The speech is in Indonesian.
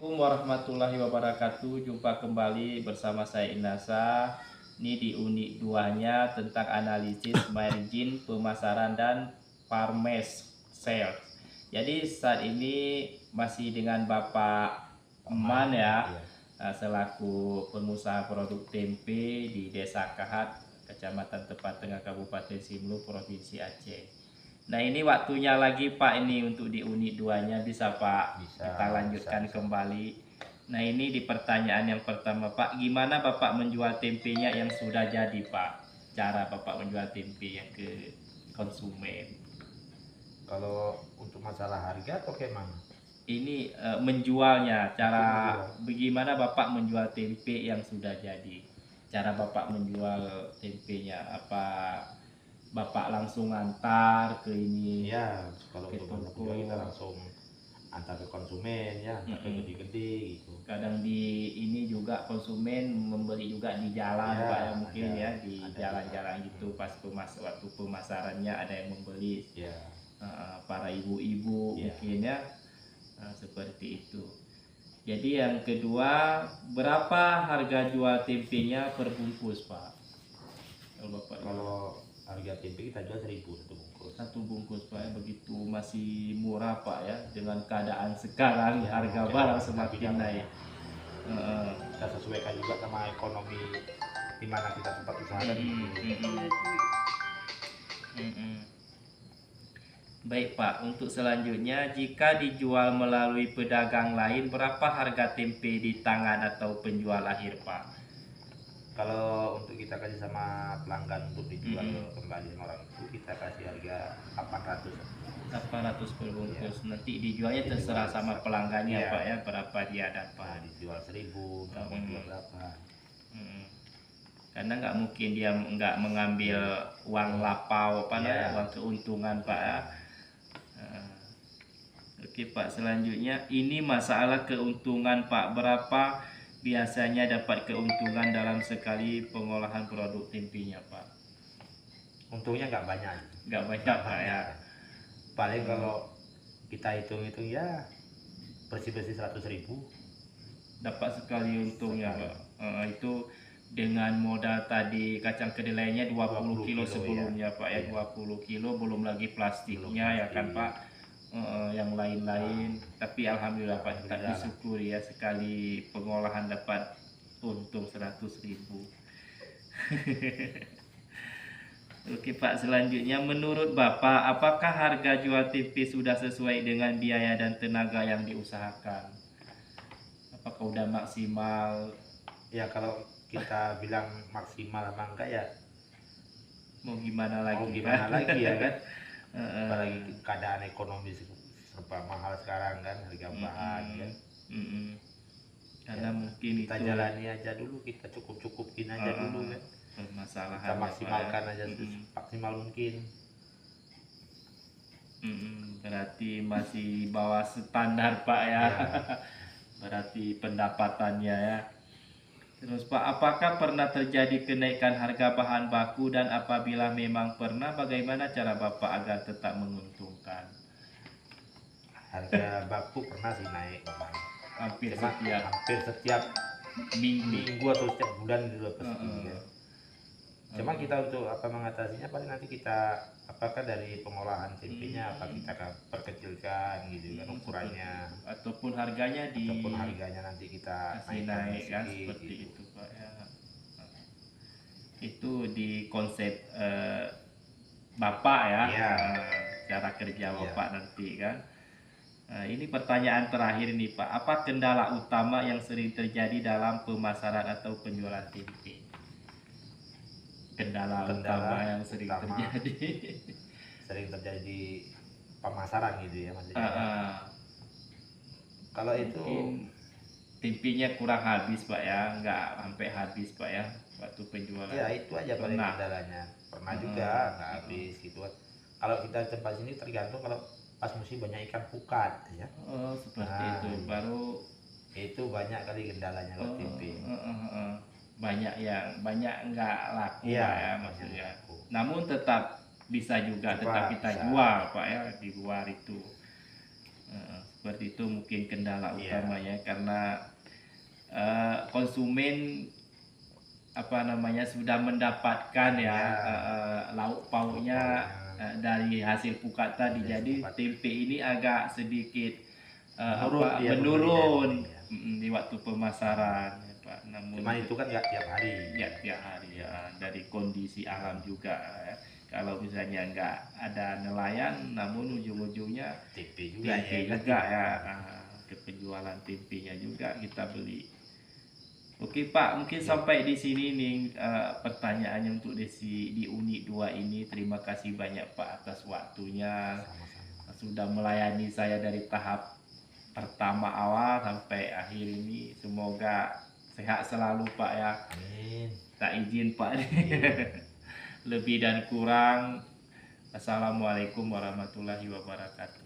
Assalamualaikum warahmatullahi wabarakatuh. Jumpa kembali bersama saya Inasa. Ini di unit 2-nya tentang analisis margin, pemasaran dan farmers sales. Jadi saat ini masih dengan Bapak Eman ya, Iya. selaku pengusaha produk tempe di Desa Kahat, Kecamatan Tepat Tengah, Kabupaten Simelu, Provinsi Aceh. Nah ini waktunya lagi Pak ini untuk di unit 2-nya bisa Pak Bisa, kita lanjutkan bisa. kembali. Nah ini di pertanyaan yang pertama Pak, gimana Bapak menjual tempenya yang sudah jadi Pak? Cara Bapak menjual tempe yang ke konsumen. Kalau untuk masalah harga atau kayak mana? Ini menjualnya, cara Menjual. bagaimana Bapak menjual tempe yang sudah jadi? Cara Bapak menjual tempenya apa Bapak langsung antar ke ini Iya, kalau ke untuk banyak toko? juga kita langsung antar ke konsumen ya, antar ke gede-gede gitu. Kadang di ini juga konsumen membeli juga di jalan Ya, Pak ya, mungkin ada, ya di ada jalan-jalan juga. gitu pas waktu pemasarannya ada yang membeli, Ya, para ibu-ibu ya. mungkin ya, seperti itu. Jadi yang kedua, berapa harga jual tempenya per bungkus Pak? Kalau Bapak jual Kalau harga tempe kita jual 1.000 satu bungkus. satu bungkus Pak ya, begitu masih murah Pak ya, dengan keadaan sekarang Ya, harga oke, barang tapi semakin jangan naik. Heeh. kita sesuaikan juga sama ekonomi di mana kita tempat usaha kan Mm-mm, gitu. mm-mm, mm-mm. Baik Pak, untuk selanjutnya jika dijual melalui pedagang lain berapa harga tempe di tangan atau penjual akhir Pak? Kalau untuk kita kasih sama pelanggan untuk dijual kembali sama orang itu kita kasih harga 800. 800 per bungkus. Ya, Nanti dijualnya dijual terserah sama pelanggannya iya. Pak ya, berapa dia Nah, dapat. dijual 1.000 nggak mau jual berapa. Mm. Karena nggak mungkin dia nggak mengambil uang lapau apa namanya, Iya. uang keuntungan Pak ya. Oke Pak, selanjutnya ini masalah keuntungan Pak. Berapa biasanya dapat keuntungan dalam sekali pengolahan produk tempenya Pak? Untungnya nggak banyak. Nggak banyak Pak ya. Paling kalau kita hitung-hitung ya bersih-bersih 100.000. Dapat sekali untungnya Sekali. Pak. Itu dengan modal tadi kacang kedelainya 20 kilo 20 kilo, sebelumnya ya. Pak ya, Iya. 20 kilo belum lagi plastiknya Belum ya kan plastik. Pak. Yang lain-lain, tapi alhamdulillah Pak, kita Alhamdulillah. disyukuri ya sekali pengolahan dapat untung 100.000. Oke Pak, selanjutnya menurut Bapak apakah harga jual tempe sudah sesuai dengan biaya dan tenaga yang diusahakan? Apakah udah maksimal? Ya kalau kita bilang maksimal apa enggak ya Mau gimana lagi mau gimana kan? lagi ya kan. Heeh. Apalagi keadaan ekonomi serba mahal sekarang kan, harga bahan kan. Mm-mm. Karena Ya, mungkin kita itu jalani aja dulu, kita cukupin aja dulu kan. Kita permasalahannya Pak ya. maksimalkan aja maksimal mungkin. Berarti masih di bawah standar Pak ya. Ya. Berarti pendapatannya ya. Terus Pak, apakah pernah terjadi kenaikan harga bahan baku dan apabila memang pernah, bagaimana cara Bapak agar tetap menguntungkan? Harga baku pernah sih naik memang. Hampir Cuma setiap hampir setiap minggu. minggu atau setiap bulan itu pasti kan. Cuma kita untuk apa mengatasinya paling nanti kita apakah dari pengolahan tempenya apa kita akan perkecilkan gitu kan ukurannya, Ataupun harganya ataupun harganya nanti kita kasih naikkan naik kan sedikit seperti gitu. itu Pak ya. Itu di konsep Bapak ya, Iya. cara kerja Iya. Bapak nanti kan. Ini pertanyaan terakhir nih Pak, apa kendala utama yang sering terjadi dalam pemasaran atau penjualan tempe? Kendala utama yang sering terjadi. Sering terjadi di pemasaran gitu ya maksudnya. Kalau itu Mungkin tempenya kurang habis Pak ya, nggak sampai habis Pak ya waktu penjualan. ya itu aja paling Pernah. kendalanya. Pernah juga nggak habis gitu kan. Kalau kita di tempat sini tergantung kalau pas musim banyak ikan pukat ya. Oh, seperti Nah, itu. Baru itu banyak kali kendalanya kalau tempe. banyak nggak laku Iya, Pak ya banyak maksudnya. laku. Namun tetap bisa juga, tetap kita Bisa. jual Pak ya di luar itu. seperti itu mungkin kendala Iya. utamanya karena konsumen apa namanya sudah mendapatkan ya lauk pauknya dari hasil pukat tadi. Dari Jadi pukat. tempe ini agak sedikit Menurun dia menurun pembelinya. di waktu pemasaran ya, Pak. Namun Cuma itu kan nggak tiap hari. ya tiap hari ya dari kondisi alam juga ya. Kalau misalnya nggak ada nelayan, namun ujung-ujungnya Tempe juga tempe ya. juga ya, ke penjualan tempenya juga kita beli. Oke Pak, mungkin sampai di sini nih pertanyaannya untuk di unit 2 ini. Terima kasih banyak Pak atas waktunya. Sama-sama. Sudah melayani saya dari tahap pertama awal sampai akhir ini. Semoga sehat selalu Pak ya. Amin. Tak izin Pak. Lebih dan kurang. Assalamualaikum warahmatullahi wabarakatuh.